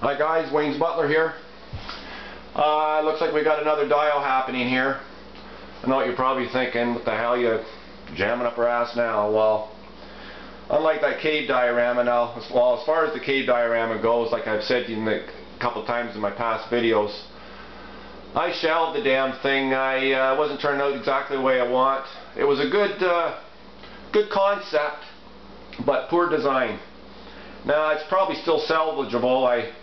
Hi guys, Wayne's Butler here. Looks like we got another dial happening here. I know what you're probably thinking, what the hell you jamming up our ass now? Well, unlike that cave diorama now, as far as the cave diorama goes, like I've said a couple times in my past videos, I shelved the damn thing. I wasn't turning out exactly the way I want. It was a good concept, but poor design. Now it's probably still salvageable. I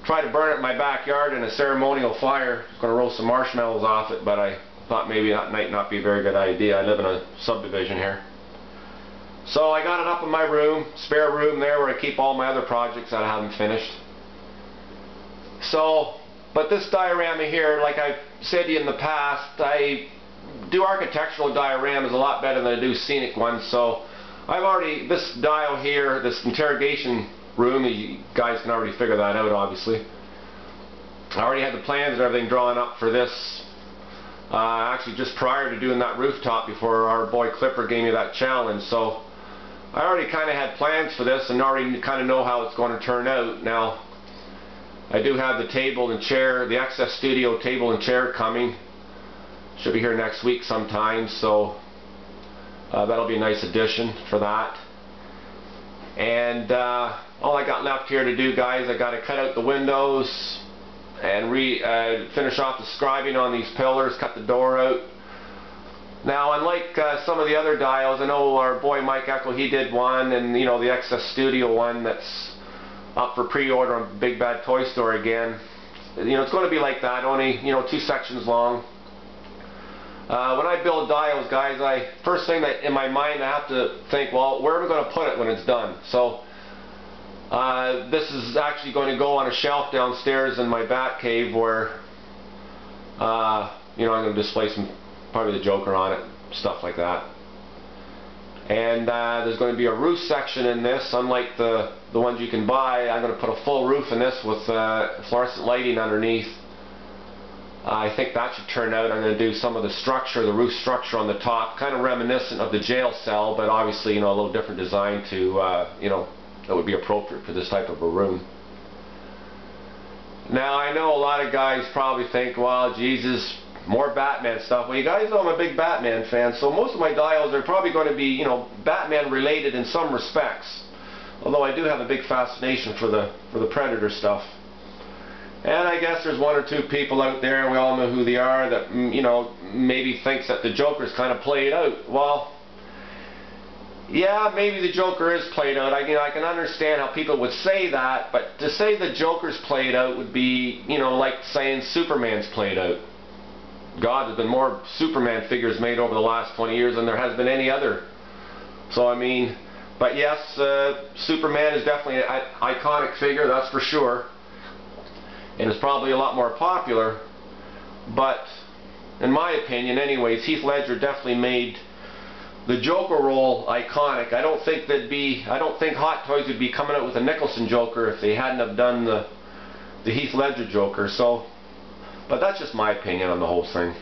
tried to burn it in my backyard in a ceremonial fire. I was going to roast some marshmallows off it, but I thought maybe that might not be a very good idea. I live in a subdivision here. So I got it up in my room, spare room there where I keep all my other projects that I haven't finished. So, but this diorama here, like I've said to you in the past, I do architectural dioramas a lot better than I do scenic ones. So I've already, this dial here, this Interrogation Room, you guys can already figure that out obviously. I already had the plans and everything drawn up for this. Actually just prior to doing that rooftop before our boy Clipper gave me that challenge. So I already kind of had plans for this and already kind of know how it's going to turn out. Now I do have the table and chair, the Access Studio table and chair coming. Should be here next week sometime, so that'll be a nice addition for that. And all I got left here to do, guys, I got to cut out the windows and finish off the scribing on these pillars, cut the door out. Now, unlike some of the other dials, I know our boy Mike Eckel, he did one, and you know the Access Studio one that's up for pre-order on Big Bad Toy Store again. You know, it's going to be like that, only 2 sections long. When I build dials, guys, first thing that in my mind I have to think, well, where am I going to put it when it's done? So this is actually going to go on a shelf downstairs in my bat cave where I'm going to display probably the Joker on it, stuff like that. And there's going to be a roof section in this, unlike the ones you can buy. I'm going to put a full roof in this with fluorescent lighting underneath. I think that should turn out. I'm going to do some of the structure, the roof structure on the top, kind of reminiscent of the jail cell, but obviously a little different design to that would be appropriate for this type of a room. Now I know a lot of guys probably think, well, Jesus, more Batman stuff. Well, you guys know I'm a big Batman fan, so most of my dials are probably going to be Batman related in some respects. Although I do have a big fascination for the Predator stuff. And I guess there's 1 or 2 people out there, and we all know who they are, that maybe thinks that the Joker's kind of played out. Well, yeah, maybe the Joker is played out. I can understand how people would say that, but to say the Joker's played out would be, like saying Superman's played out. God, there's been more Superman figures made over the last 20 years than there has been any other. So I mean, but yes, Superman is definitely an iconic figure, that's for sure. And it's probably a lot more popular, but in my opinion anyways, Heath Ledger definitely made the Joker role iconic. I don't think Hot Toys would be coming out with a Nicholson Joker if they hadn't have done the Heath Ledger Joker. So, but that's just my opinion on the whole thing.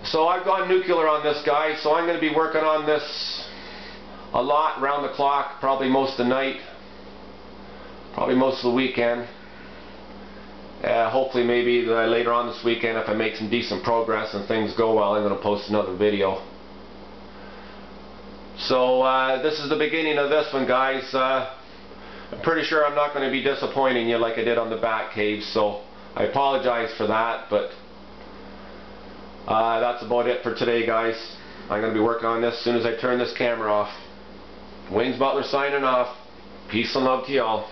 So I've gone nuclear on this, guy, so I'm going to be working on this a lot, round the clock, probably most of the night. Probably most of the weekend. Hopefully maybe later on this weekend, if I make some decent progress and things go well, I'm going to post another video. So this is the beginning of this one, guys. I'm pretty sure I'm not going to be disappointing you like I did on the Bat Cave, so I apologize for that, but that's about it for today, guys. I'm going to be working on this as soon as I turn this camera off. Wayne's Butler signing off. Peace and love to y'all.